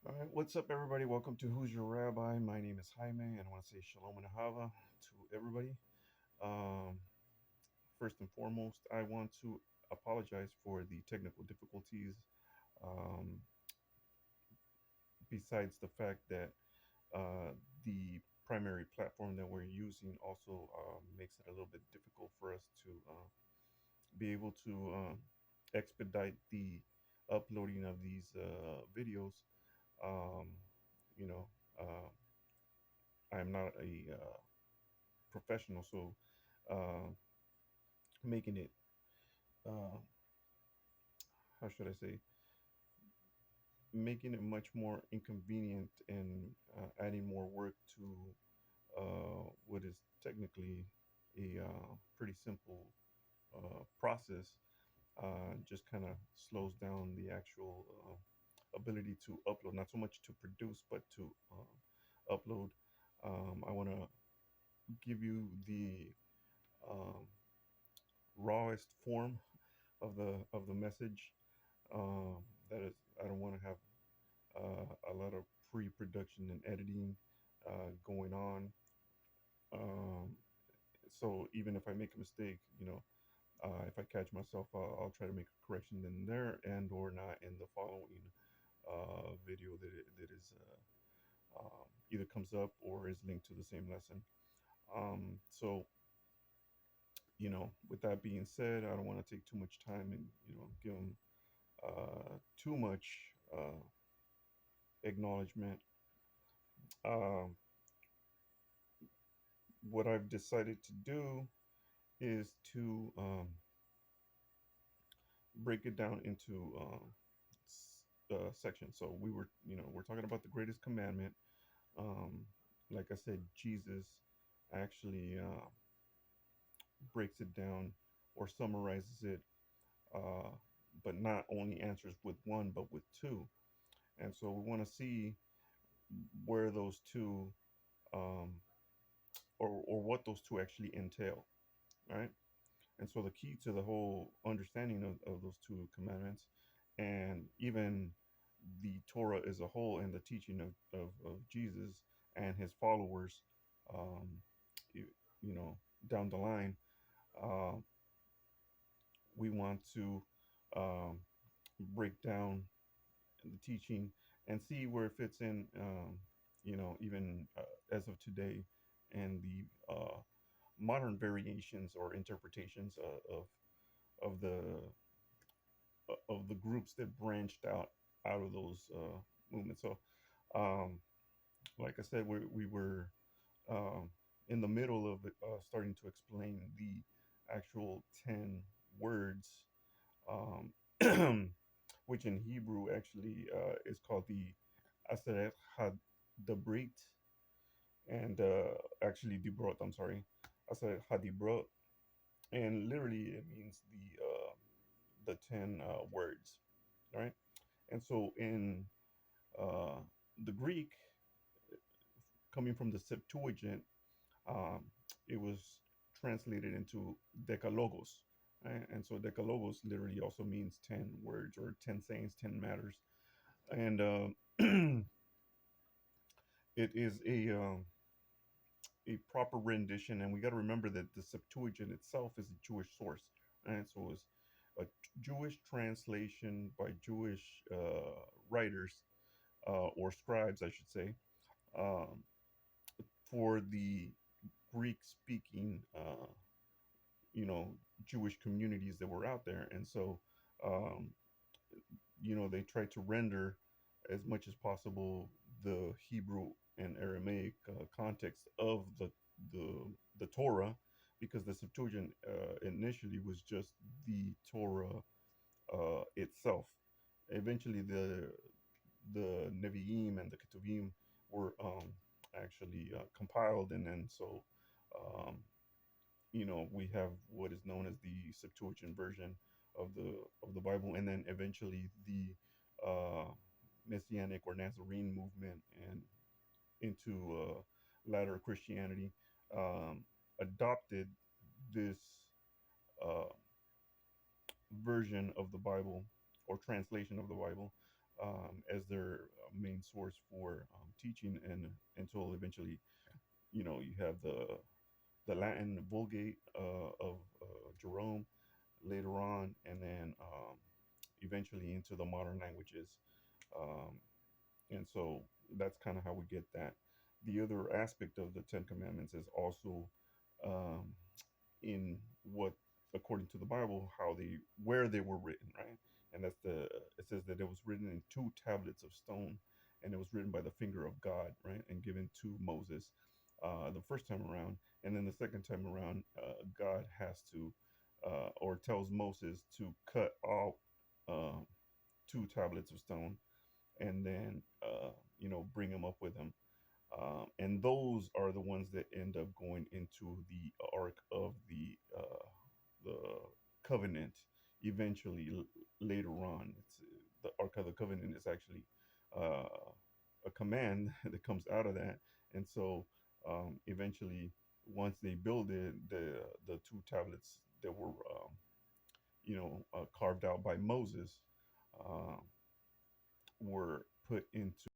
All right, what's up, everybody? Welcome to Who's Your Rabbi? My name is Jaime, and I want to say shalom and ahava to everybody. Um, First and foremost, I want to apologize for the technical difficulties. Um, Besides the fact that the primary platform that we're using also makes it a little bit difficult for us to be able to expedite the uploading of these videos. Um, you know, uh, I'm not a professional, so uh, making it uh, how should I say, making it much more inconvenient and adding more work to what is technically a pretty simple process. Just kind of slows down the actual ability to upload, not so much to produce, but to upload. I want to give you the um, rawest form of the message. That is, I don't want to have a lot of pre-production and editing going on. Um, so even if I make a mistake, if I catch myself, I'll try to make a correction in there and or not in the following video that is either comes up or is linked to the same lesson. So with that being said, I don't want to take too much time and give them too much uh, acknowledgement. Um, what I've decided to do is to break it down into sections. So we're talking about the greatest commandment. Um, like I said, Jesus actually breaks it down or summarizes it, uh, but not only answers with one, but with two. And so we want to see where those two, um, or what those two actually entail, right? And so the key to the whole understanding of those two commandments and even the Torah as a whole and the teaching of Jesus and his followers, um, you, you know, down the line, uh, we want to um, break down the teaching and see where it fits in, even as of today and the modern variations or interpretations of the groups that branched out of those movements. So, um, like I said, we were um, in the middle of starting to explain the actual 10 words, um, which in Hebrew actually is called the Aseret ha-divrot, and actually dibrot. I'm sorry, Aseret ha-divrot, and literally it means the 10 words, right? And so in uh, the Greek, coming from the Septuagint, um, it was translated into decalogos, right? And so decalogos literally also means 10 words or 10 sayings, 10 matters, and it is a proper rendition. And we got to remember that the Septuagint itself is a Jewish source, right? So it's a Jewish translation by Jewish writers or scribes, I should say, um, for the Greek speaking, Jewish communities that were out there. And so, um, they tried to render as much as possible the Hebrew and Aramaic context of the, the Torah, because the Septuagint initially was just the Torah itself. Eventually, the Nevi'im and the Ketuvim were actually compiled, and then so um, we have what is known as the Septuagint version of the Bible, and then eventually the uh, Messianic or Nazarene movement and into latter Christianity um, adopted this uh, version of the Bible or translation of the Bible, as their main source for teaching, and until eventually, you have the Latin Vulgate of Jerome later on, and then eventually into the modern languages. Um, and so that's kind of how we get that. The other aspect of the Ten Commandments is also um, in what, according to the Bible, how they where they were written, right? And that's the it says that it was written in two tablets of stone, and it was written by the finger of God, right, and given to Moses the first time around, and then the second time around, God has to or tells Moses to cut out uh, two tablets of stone, and then bring them up with him, and those are the ones that end up going into the Ark of the Covenant. Eventually, later on, the Ark of the Covenant is actually uh, a command that comes out of that, and so eventually, once they build it, the two tablets that were carved out by Moses uh, were put into